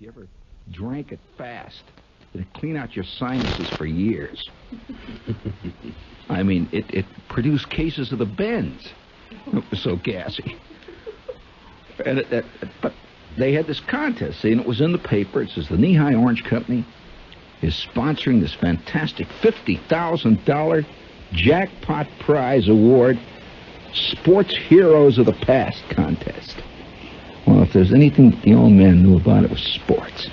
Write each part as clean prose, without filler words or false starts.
you ever drank it fast, it'd clean out your sinuses for years. I mean, it produced cases of the bends. It was so gassy. And but they had this contest, see, and it was in the paper. It says the Nehi Orange Company is sponsoring this fantastic $50,000 jackpot prize award, Sports Heroes of the Past contest. Well, if there's anything the old man knew about, it was sports.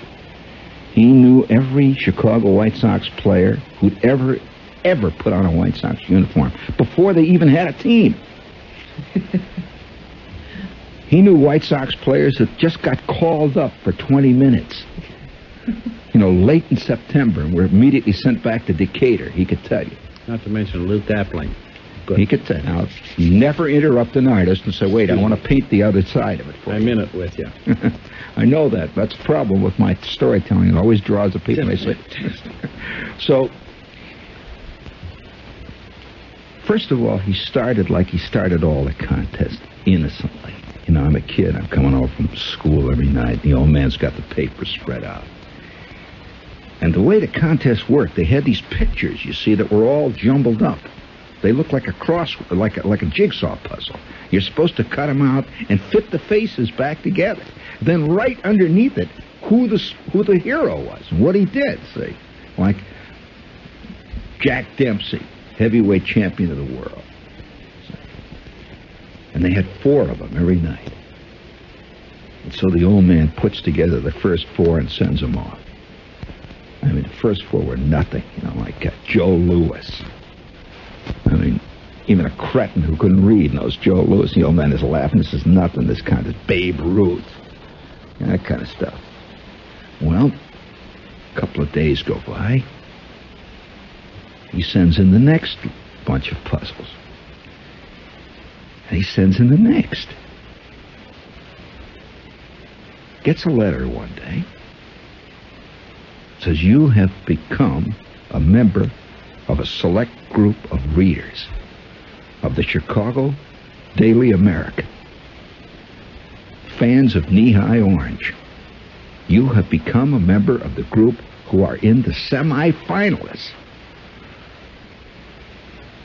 He knew every Chicago White Sox player who'd ever put on a White Sox uniform before they even had a team. He knew White Sox players that just got called up for 20 minutes. You know, late in September, and were immediately sent back to Decatur. He could tell you. Not to mention Luke Dappling. Good. He could tell you. Now, never interrupt an artist and say, wait, I want to paint the other side of it for you. I'm in it with you. I know that. That's the problem with my storytelling. It always draws the people. They say, so, first of all, he started like he started all the contests, innocently. You know, I'm a kid. I'm coming home from school every night. The old man's got the paper spread out. And the way the contest worked, they had these pictures, you see, that were all jumbled up. They looked like like a jigsaw puzzle. You're supposed to cut them out and fit the faces back together. Then right underneath it, who the hero was and what he did, see. Like Jack Dempsey, heavyweight champion of the world. And they had 4 of them every night. And so the old man puts together the first 4 and sends them off. I mean, the first 4 were nothing, you know, like Joe Louis. I mean, even a cretin who couldn't read knows Joe Louis. The old man is laughing. This is nothing. This kind of Babe Ruth. And that kind of stuff. Well, a couple of days go by. He sends in the next bunch of puzzles. And he sends in the next. Gets a letter one day. Says, you have become a member of a select group of readers of the Chicago Daily American. Fans of Nehi Orange. You have become a member of the group who are in the semifinalists.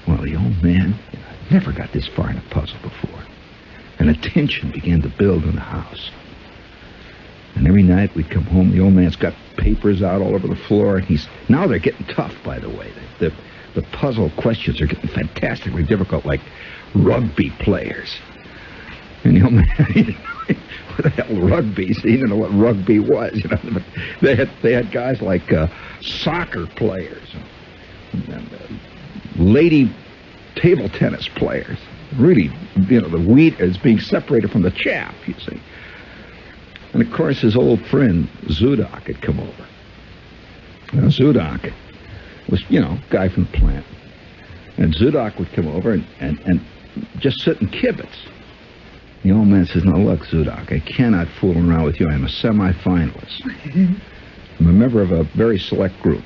Well, the old man never got this far in a puzzle before. And a tension began to build in the house. And every night we'd come home, the old man's got papers out all over the floor, and now they're getting tough, by the way. The puzzle questions are getting fantastically difficult, like rugby players. And the old man, what the hell rugby? He didn't know what rugby was, you know. But they had guys like soccer players, and lady table tennis players. Really, you know, the wheat is being separated from the chaff, you see. And, of course, his old friend, Zudak, had come over. Now, Zudak was, you know, a guy from the plant. And Zudak would come over and just sit and kibitz. The old man says, now, look, Zudak, I cannot fool around with you. I'm a semifinalist. I'm a member of a very select group.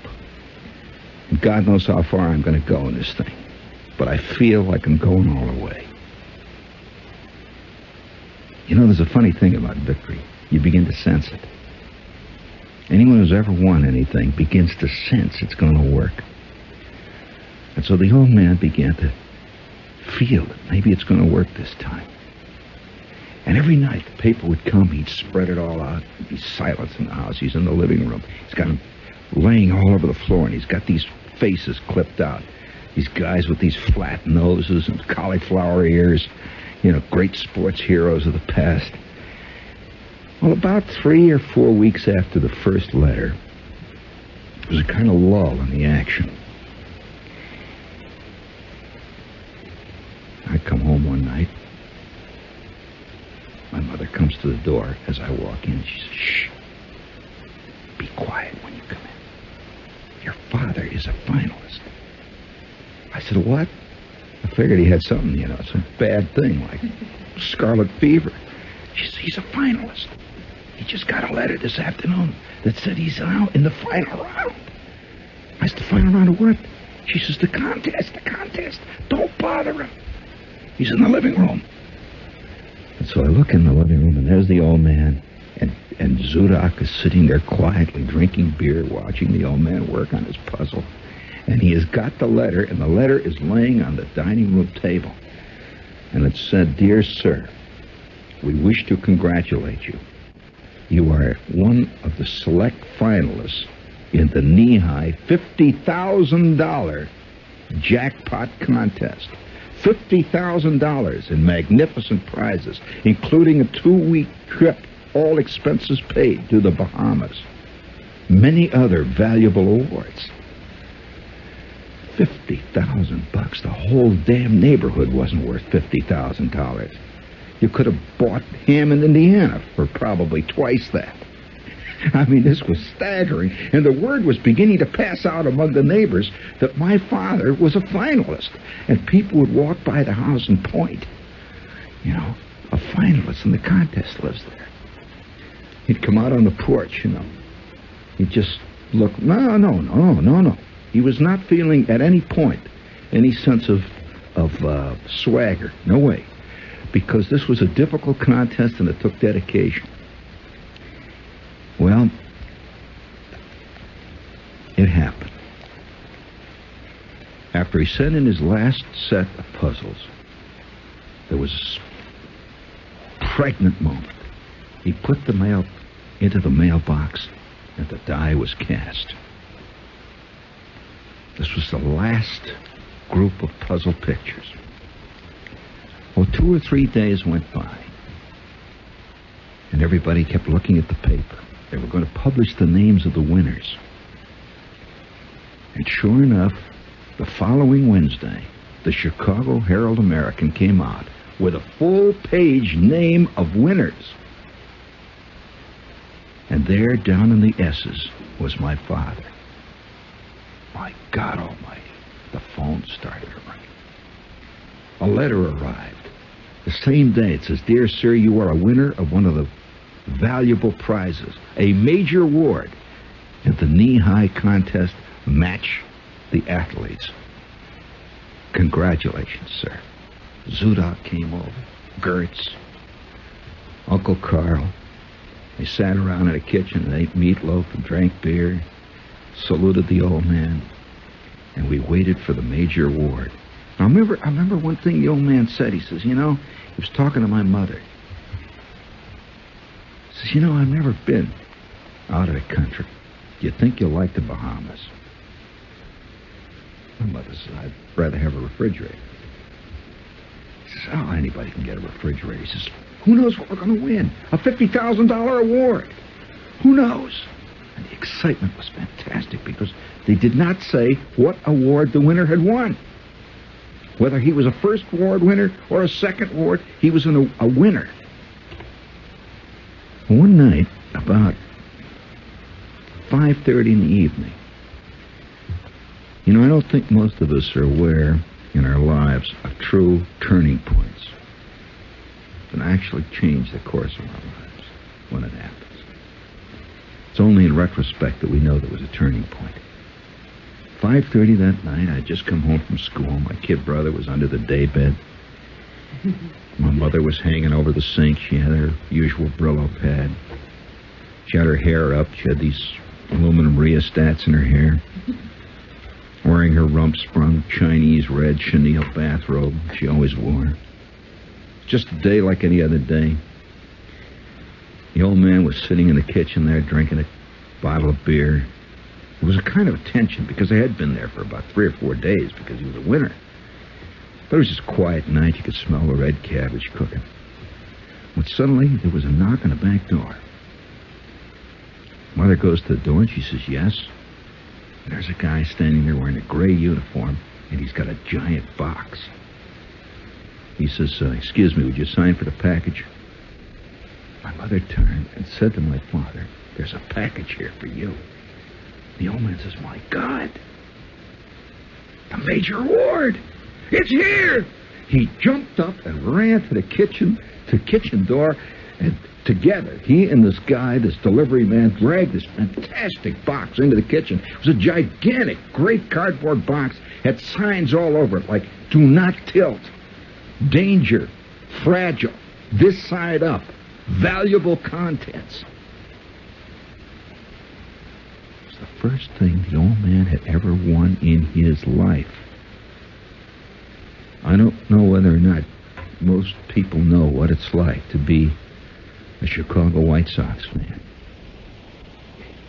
And God knows how far I'm going to go in this thing. But I feel like I'm going all the way. You know, there's a funny thing about victory. You begin to sense it. Anyone who's ever won anything begins to sense it's going to work. And so the old man began to feel that maybe it's going to work this time. And every night the paper would come, he'd spread it all out. There'd be silence in the house. He's in the living room. He's got them laying all over the floor, and he's got these faces clipped out. These guys with these flat noses and cauliflower ears, you know, great sports heroes of the past. Well, about 3 or 4 weeks after the first letter, there was a kind of lull in the action. I come home one night. My mother comes to the door as I walk in. She says, shh, be quiet when you come in. Your father is a finalist. I said, what? I figured he had something, you know, some bad thing like scarlet fever. She said, he's a finalist. He just got a letter this afternoon that said he's out in the final round. I said, the final round of what? She says, the contest. Don't bother him. He's in the living room. And so I look in the living room, and there's the old man. And And Zudok is sitting there quietly drinking beer, watching the old man work on his puzzle. And he has got the letter, and the letter is laying on the dining room table. And it said, "Dear sir, we wish to congratulate you. You are one of the select finalists in the Nehi $50,000 jackpot contest. $50,000 in magnificent prizes, including a 2-week trip, all expenses paid, to the Bahamas. Many other valuable awards." $50,000. The whole damn neighborhood wasn't worth $50,000. You could have bought Hammond, Indiana for probably twice that. I mean, this was staggering, and the word was beginning to pass out among the neighbors that my father was a finalist, and people would walk by the house and point. You know, a finalist in the contest lives there. He'd come out on the porch, you know. He'd just look, no. He was not feeling at any point any sense of swagger. No way. Because this was a difficult contest and it took dedication. Well, it happened. After he sent in his last set of puzzles, there was a pregnant moment. He put the mail into the mailbox, and the die was cast. This was the last group of puzzle pictures. Well, 2 or 3 days went by, and everybody kept looking at the paper. They were going to publish the names of the winners. And sure enough, the following Wednesday, the Chicago Herald-American came out with a full-page name of winners. And there, down in the S's, was my father. My God Almighty, the phone started to ring. A letter arrived. The same day, it says, "Dear sir, you are a winner of one of the valuable prizes, a major award at the knee-high contest. Match the athletes. Congratulations, sir." Zudok came over, Gertz, Uncle Carl. They sat around in the kitchen and ate meatloaf and drank beer, saluted the old man, and we waited for the major award. Now, I remember one thing the old man said. He says, you know, he was talking to my mother. He says, you know, I've never been out of the country. Do you think you'll like the Bahamas? My mother said, I'd rather have a refrigerator. He says, oh, anybody can get a refrigerator. He says, who knows what we're going to win? A $50,000 award. Who knows? And the excitement was fantastic because they did not say what award the winner had won. Whether he was a first award winner or a second award, he was a winner. One night, about 5:30 in the evening, you know, I don't think most of us are aware in our lives of true turning points that actually change the course of our lives when it happens. It's only in retrospect that we know there was a turning point. 5:30 that night, I'd just come home from school. My kid brother was under the daybed. My mother was hanging over the sink. She had her usual Brillo pad. She had her hair up. She had these aluminum rheostats in her hair. Wearing her rump-sprung Chinese red chenille bathrobe she always wore. Just a day like any other day. The old man was sitting in the kitchen there drinking a bottle of beer. It was a kind of tension because I had been there for about 3 or 4 days because he was a winner. But it was just a quiet night. You could smell the red cabbage cooking. When suddenly there was a knock on the back door. Mother goes to the door and she says, yes. And there's a guy standing there wearing a gray uniform and he's got a giant box. He says, excuse me, would you sign for the package? My mother turned and said to my father, there's a package here for you. The old man says, my God, the major award, it's here. He jumped up and ran to the kitchen door, and together, he and this guy, this delivery man, dragged this fantastic box into the kitchen. It was a gigantic, great cardboard box, had signs all over it, like, do not tilt, danger, fragile, this side up, valuable contents. the first thing the old man had ever won in his life. I don't know whether or not most people know what it's like to be a Chicago White Sox fan.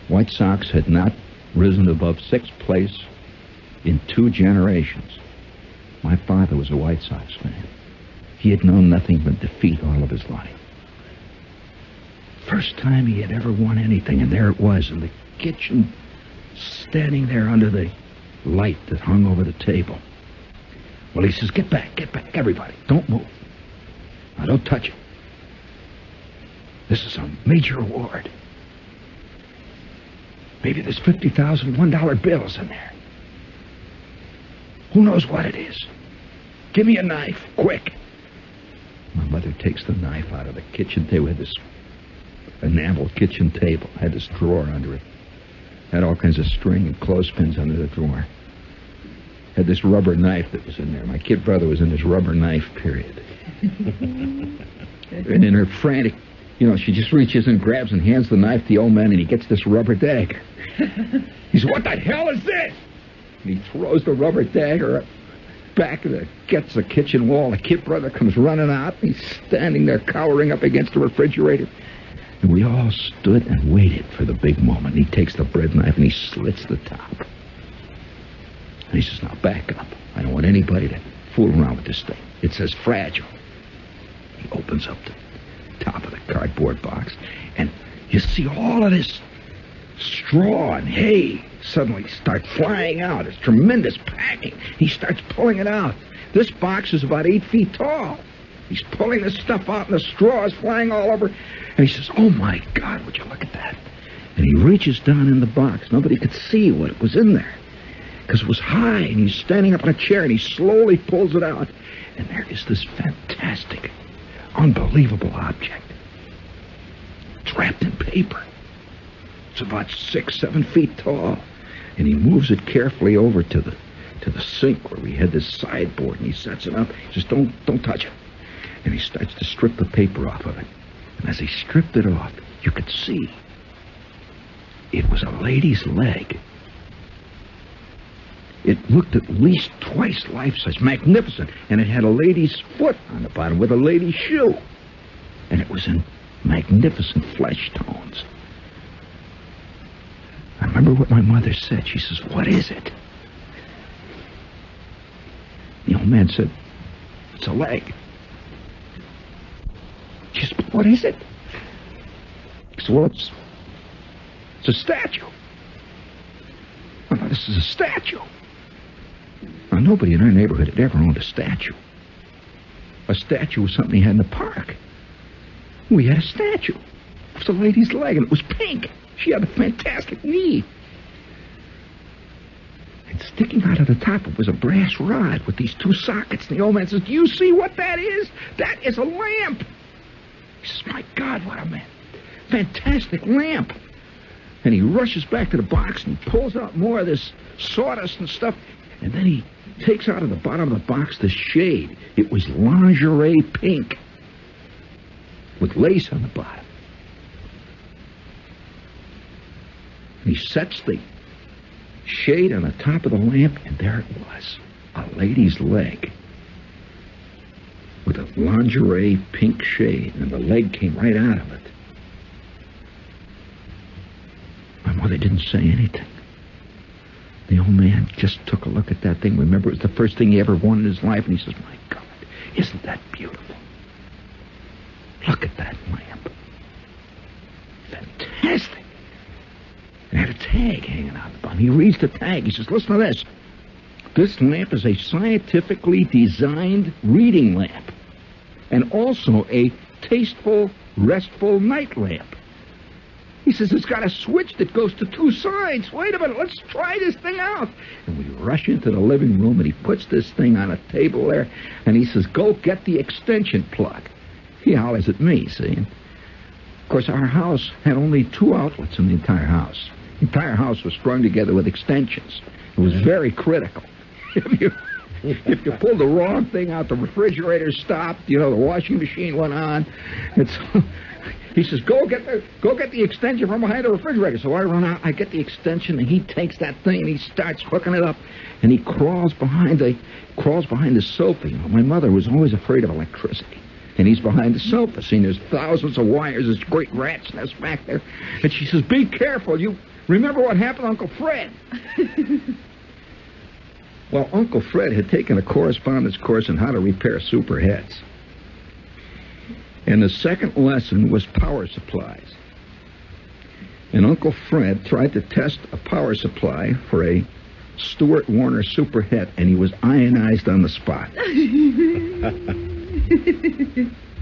White Sox had not risen above sixth place in 2 generations. My father was a White Sox fan. He had known nothing but defeat all of his life. First time he had ever won anything, and there it was in the kitchen, standing there under the light that hung over the table. Well, he says, get back, everybody. Don't move. Now, don't touch it. This is a major award. Maybe there's 50,000 $1 bills in there. Who knows what it is? Give me a knife, quick. My mother takes the knife out of the kitchen table. We had this enamel kitchen table. Had this drawer under it. Had all kinds of string and clothespins under the drawer. Had this rubber knife that was in there. My kid brother was in his rubber knife period. And in her frantic, she just reaches and grabs and hands the knife to the old man, and he gets this rubber dagger. He says, what the hell is this? And he throws the rubber dagger back gets the kitchen wall. The kid brother comes running out. He's standing there cowering up against the refrigerator. And we all stood and waited for the big moment. He takes the bread knife and he slits the top. And he says, now back up. I don't want anybody to fool around with this thing. It says fragile. He opens up the top of the cardboard box, and you see all of this straw and hay suddenly start flying out. It's tremendous packing. He starts pulling it out. This box is about 8 feet tall. He's pulling this stuff out, and the straw is flying all over. And he says, oh, my God, would you look at that? And he reaches down in the box. Nobody could see what was in there because it was high, and he's standing up in a chair, and he slowly pulls it out. And there is this fantastic, unbelievable object. It's wrapped in paper. It's about 6, 7 feet tall. And he moves it carefully over to the sink where we had this sideboard, and he sets it up. He says, don't touch it. And he starts to strip the paper off of it. And as he stripped it off, you could see it was a lady's leg. It looked at least twice life-size, magnificent, and it had a lady's foot on the bottom with a lady's shoe. And it was in magnificent flesh tones. I remember what my mother said. She says, what is it? The old man said, it's a leg. She said, what is it? He said, well, it's a statue. Oh, no, this is a statue. Now, nobody in our neighborhood had ever owned a statue. A statue was something you had in the park. We had a statue. It was a lady's leg, and it was pink. She had a fantastic knee. And sticking out of the top, it was a brass rod with these 2 sockets. And the old man says, do you see what that is? That is a lamp. He says, my God, what a fantastic lamp. And he rushes back to the box and he pulls out more of this sawdust and stuff. And then he takes out of the bottom of the box the shade. It was lingerie pink with lace on the bottom. And he sets the shade on the top of the lamp, and there it was, a lady's leg with a lingerie pink shade, and the leg came right out of it. My mother didn't say anything. The old man just took a look at that thing. Remember, it was the first thing he ever won in his life, and he says, my God, isn't that beautiful? Look at that lamp. Fantastic. It had a tag hanging out the bottom. He reads the tag. He says, listen to this. This lamp is a scientifically designed reading lamp and also a tasteful, restful night lamp. He says, it's got a switch that goes to 2 sides. Wait a minute, let's try this thing out. And we rush into the living room, and he puts this thing on a table there, and he says, go get the extension plug. He hollers at me, see? And of course, our house had only 2 outlets in the entire house. The entire house was strung together with extensions. It was very critical. If you pulled the wrong thing out, the refrigerator stopped, the washing machine went on. He says, go get the extension from behind the refrigerator. So I run out, I get the extension, and he takes that thing and he starts hooking it up, and he crawls behind the sofa. You know, my mother was always afraid of electricity. And he's behind the sofa. See, there's thousands of wires, this great rat's nest back there. And she says, be careful. You remember what happened to Uncle Fred? Well, Uncle Fred had taken a correspondence course on how to repair superheads. And the second lesson was power supplies. And Uncle Fred tried to test a power supply for a Stuart Warner superhet, and he was ionized on the spot.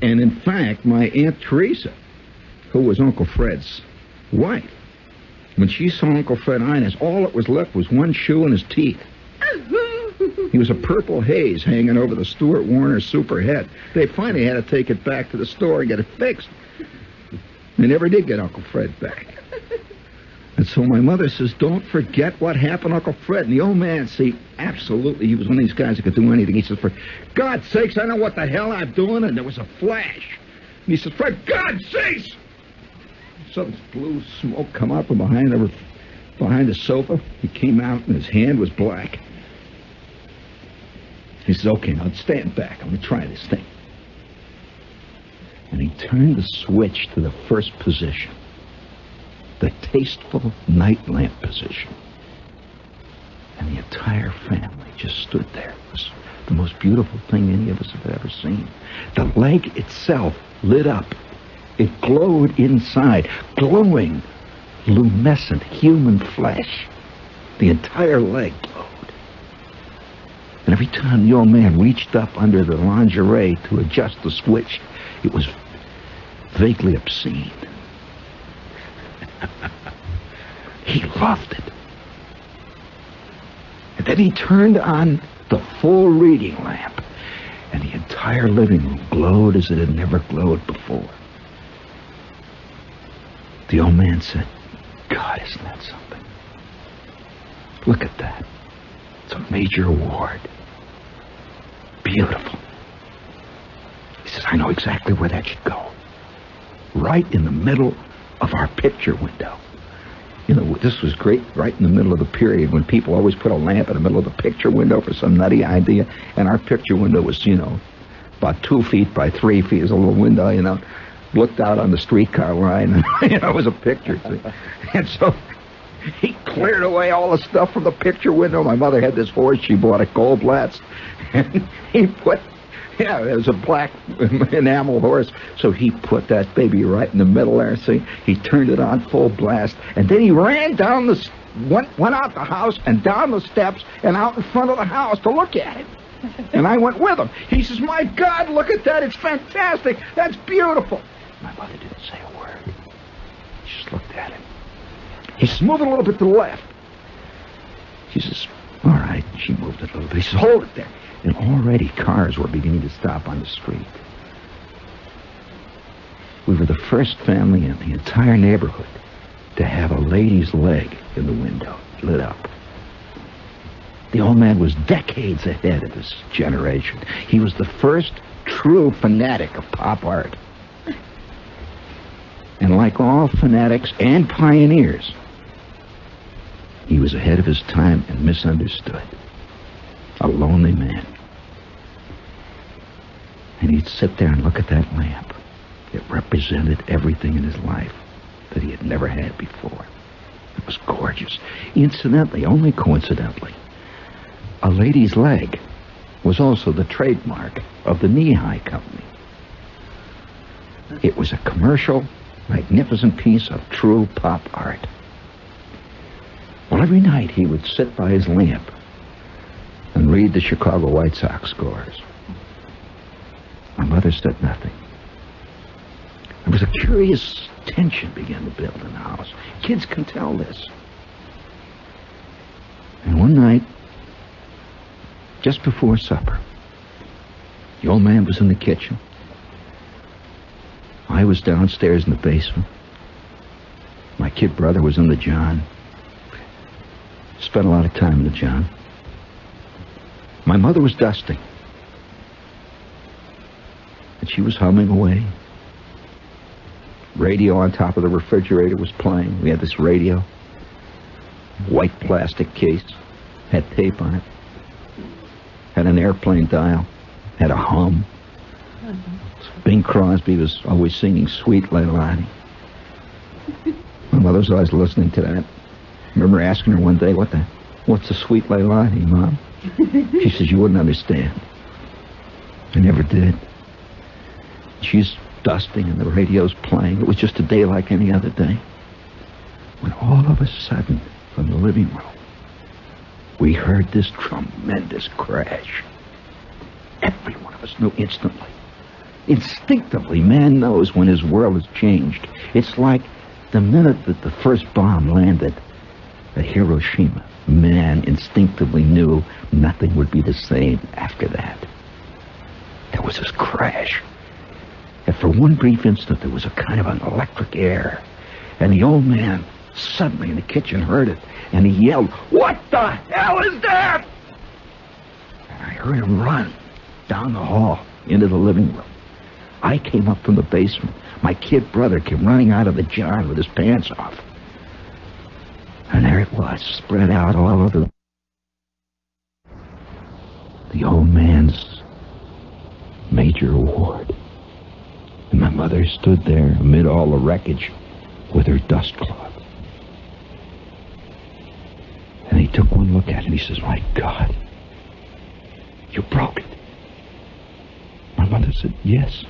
And in fact, my Aunt Teresa, who was Uncle Fred's wife, when she saw Uncle Fred ionized, all that was left was one shoe and his teeth. He was a purple haze hanging over the Stuart Warner superhead. They finally had to take it back to the store and get it fixed. They never did get Uncle Fred back. And so my mother says, don't forget what happened to Uncle Fred. And the old man, see, absolutely, he was one of these guys that could do anything. He says, for God's sakes, I know what the hell I'm doing. And there was a flash. And he says, for God's sakes! Some blue smoke come out from behind the sofa. He came out and his hand was black. He says, okay, now stand back. I'm going to try this thing. And he turned the switch to the first position. The tasteful night lamp position. And the entire family just stood there. It was the most beautiful thing any of us have ever seen. The leg itself lit up. It glowed inside, glowing, luminescent human flesh. The entire leg glowed. And every time the old man reached up under the lingerie to adjust the switch, it was vaguely obscene. He loved it. And then he turned on the full reading lamp, and the entire living room glowed as it had never glowed before. The old man said, God, isn't that something? Look at that. It's a major award. Beautiful. He says, I know exactly where that should go. Right in the middle of our picture window. You know, this was great right in the middle of the period when people always put a lamp in the middle of the picture window for some nutty idea. And our picture window was, you know, about 2 feet by 3 feet. It was a little window, you know, looked out on the streetcar line. And, you know, it was a picture. See? And so he cleared away all the stuff from the picture window. My mother had this horse she bought at Goldblatt's. And he put, yeah, it was a black enamel horse. So he put that baby right in the middle there, see? He turned it on full blast. And then he ran down went out the house and down the steps and out in front of the house to look at it. And I went with him. He says, my God, look at that. It's fantastic. That's beautiful. My mother didn't say a word. She just looked at him. He says, move it a little bit to the left. She says, all right. She moved it a little bit. He says, hold it there. And already cars were beginning to stop on the street. We were the first family in the entire neighborhood to have a lady's leg in the window lit up. The old man was decades ahead of his generation. He was the first true fanatic of pop art. And like all fanatics and pioneers, he was ahead of his time and misunderstood. A lonely man. And he'd sit there and look at that lamp. It represented everything in his life that he had never had before. It was gorgeous. Incidentally, only coincidentally, a lady's leg was also the trademark of the Nehi company. It was a commercial, magnificent piece of true pop art. Well, every night he would sit by his lamp and read the Chicago White Sox scores. My mother said nothing. There was a curious tension began to build in the house. Kids can tell this. And one night, just before supper, the old man was in the kitchen. I was downstairs in the basement. My kid brother was in the John. Spent a lot of time in the John. My mother was dusting. And she was humming away. Radio on top of the refrigerator was playing. We had this radio, white plastic case, had tape on it, had an airplane dial, had a hum. Bing Crosby was always singing Sweet Leilani. My mother was always listening to that. I remember asking her one day, what's a Sweet Leilani, Mom? She says, you wouldn't understand. I never did. She's dusting and the radio's playing. It was just a day like any other day. When all of a sudden, from the living room, we heard this tremendous crash. Every one of us knew instantly. Instinctively, man knows when his world has changed. It's like the minute that the first bomb landed at Hiroshima, man instinctively knew nothing would be the same after that. There was this crash. And for one brief instant, there was a kind of an electric air. And the old man suddenly in the kitchen heard it. And he yelled, "What the hell is that?" And I heard him run down the hall into the living room. I came up from the basement. My kid brother came running out of the john with his pants off. And there it was, spread out all over the old man's major award. And my mother stood there amid all the wreckage with her dust cloth. And he took one look at it and he says, "My God, you broke it." My mother said, "Yes,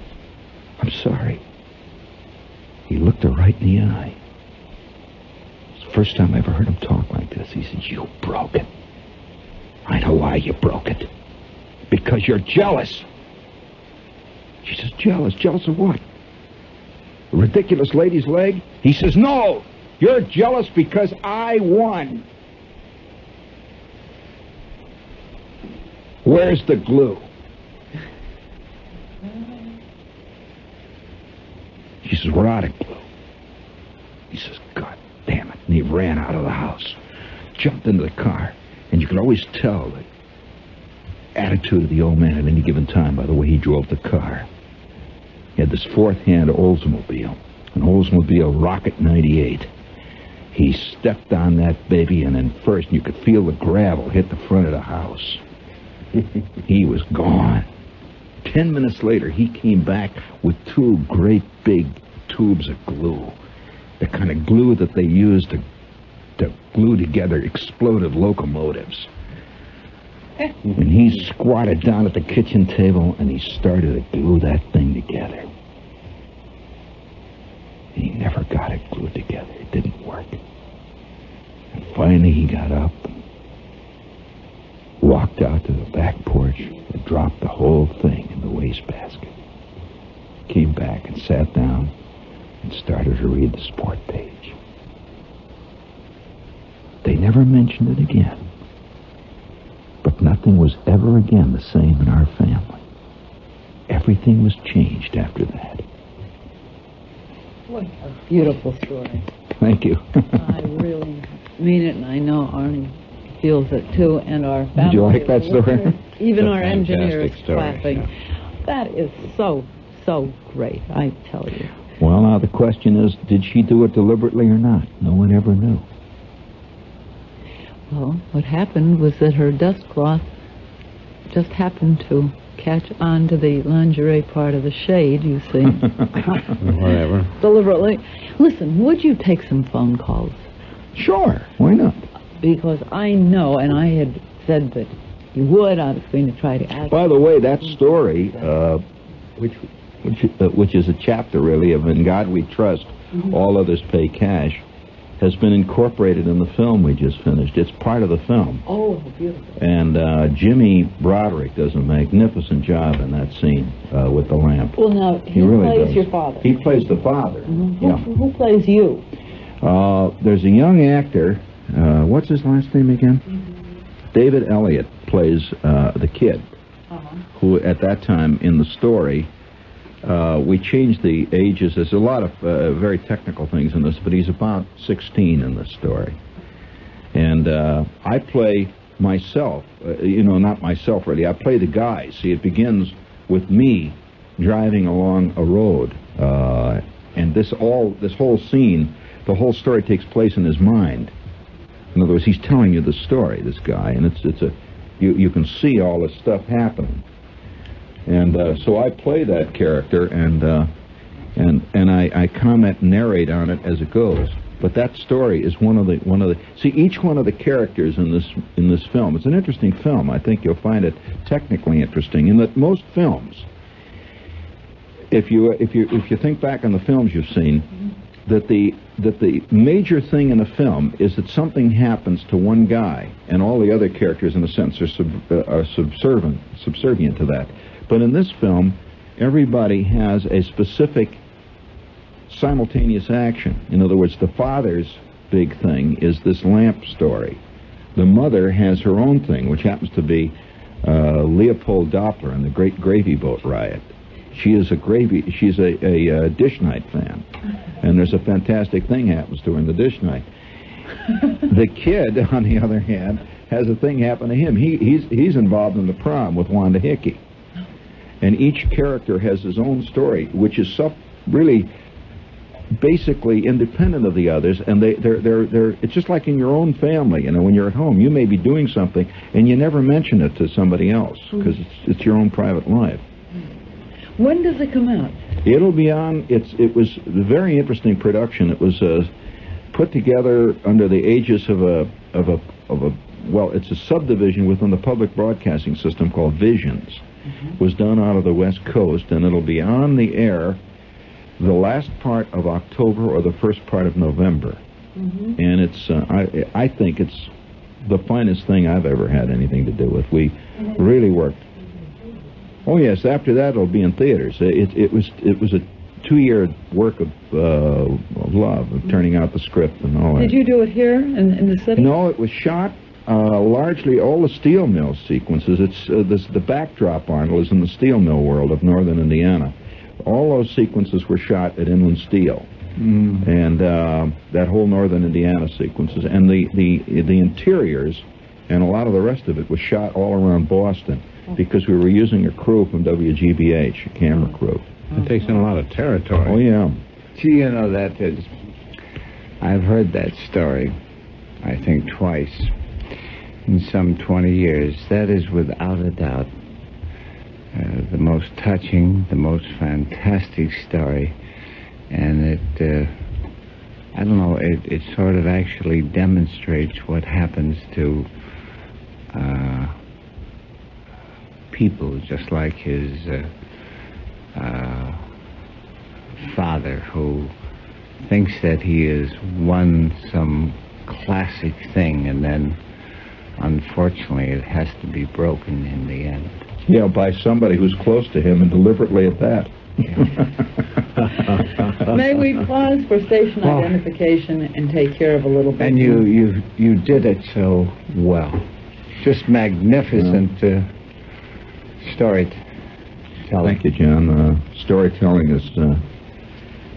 I'm sorry." He looked her right in the eye. It's the first time I ever heard him talk like this. He said, "You broke it. I know why you broke it. Because you're jealous." She says, "Jealous? Jealous of what? A ridiculous lady's leg?" He says, "No, you're jealous because I won." "Where's the glue?" She says, "We're out of glue." He says, "God damn it." And he ran out of the house, jumped into the car, and you could always tell the attitude of the old man at any given time by the way he drove the car. He had this fourth-hand Oldsmobile, an Oldsmobile Rocket 98. He stepped on that baby, and then first you could feel the gravel hit the front of the house. He was gone. 10 minutes later, he came back with two great big tubes of glue. The kind of glue that they used to glue together exploded locomotives. And he squatted down at the kitchen table and he started to glue that thing together. He never got it glued together. It didn't work. And finally he got up, walked out to the back porch, and dropped the whole thing in the wastebasket. Came back and sat down and started to read the sport page. They never mentioned it again. But nothing was ever again the same in our family. Everything was changed after that. What a beautiful story. Thank you. I really mean it, and I know Arnie feels it too, and our family. Did you like that story? Even It's a our engineers fantastic story, clapping. yeah. That is so great, I tell you. Well, now the question is, did she do it deliberately or not? No one ever knew. Well, what happened was that her dust cloth just happened to catch on to the lingerie part of the shade, you see. Whatever. Deliberately. Listen, would you take some phone calls? Sure, why not? Because I know, and I had said that you would. I was going to try to ask. By the way, that story, which is a chapter really of "In God We Trust, All Others Pay Cash," has been incorporated in the film we just finished. It's part of the film. Oh, beautiful. And Jimmy Broderick does a magnificent job in that scene with the lamp. Well, now, he really plays does. your father. He plays the father. Mm-hmm. Yeah. Who plays you? There's a young actor, what's his last name again? David Elliott plays the kid, who at that time in the story, we changed the ages. There's a lot of very technical things in this, but he's about 16 in the story. And I play myself, not myself really, I play the guy. See, it begins with me driving along a road And this whole scene, the whole story takes place in his mind. In other words, he's telling you the story, this guy, and you can see all this stuff happening. And so I play that character, and I comment and narrate on it as it goes. But that story is one of the see, each one of the characters in this film. It's an interesting film. I think you'll find it technically interesting. In that most films, if you think back on the films you've seen, that the major thing in a film is that something happens to one guy, and all the other characters, in a sense, are subservient to that. But in this film, everybody has a specific simultaneous action. In other words, the father's big thing is this lamp story. The mother has her own thing, which happens to be Leopold Doppler and the Great Gravy Boat Riot. She's a Dish Night fan, and there's a fantastic thing happens to her in the Dish Night. The kid, on the other hand, has a thing happen to him. He's involved in the prom with Wanda Hickey, and each character has his own story, which is really basically independent of the others, and they're it's just like in your own family. You know, when you're at home, you may be doing something and you never mention it to somebody else because it's your own private life. When does it come out? It'll be on. It was a very interesting production. It was put together under the aegis of a well, it's a subdivision within the public broadcasting system called Visions. It was done out of the West Coast, and it'll be on the air the last part of October or the first part of November. And it's I think it's the finest thing I've ever had anything to do with. We really worked. Oh yes, after that it'll be in theaters. It was a 2-year work of love, of turning out the script and all that. Did you do it here in the city? No, it was shot largely all the steel mill sequences. It's the backdrop, Arnold, is in the steel mill world of northern Indiana. All those sequences were shot at Inland Steel, and that whole northern Indiana sequences, and the interiors, and a lot of the rest of it was shot all around Boston, because we were using a crew from WGBH, a camera crew. It takes in a lot of territory. Oh yeah. Gee, you know, that is, I've heard that story, I think twice, in some 20 years. That is without a doubt the most touching, the most fantastic story, and it, I don't know, it sort of actually demonstrates what happens to people, just like his father, who thinks that he has won some classic thing, and then unfortunately it has to be broken in the end. Yeah, by somebody who's close to him, and deliberately at that. May we pause for station identification and take care of a little bit? And you did it so well. Just magnificent storytelling. Thank you, John. Storytelling is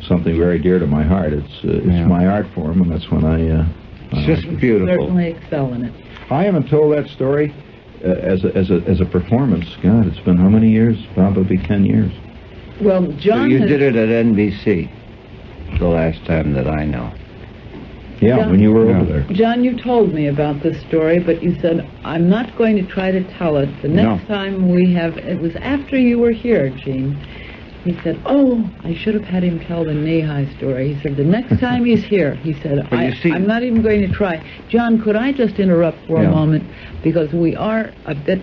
something very dear to my heart. It's my art form, and that's when it's just beautiful. Certainly excel in it. I haven't told that story as a performance. God, it's been how many years? Probably 10 years. Well, John, so you did it at NBC the last time that I know. Yeah, John, when you were over there. John, you told me about this story, but you said, I'm not going to try to tell it. The next time we have, it was after you were here, Gene. He said, oh, I should have had him tell the Nehi story. He said, the next time he's here, he said, I'm not even going to try. John, could I just interrupt for a moment? Because we are a bit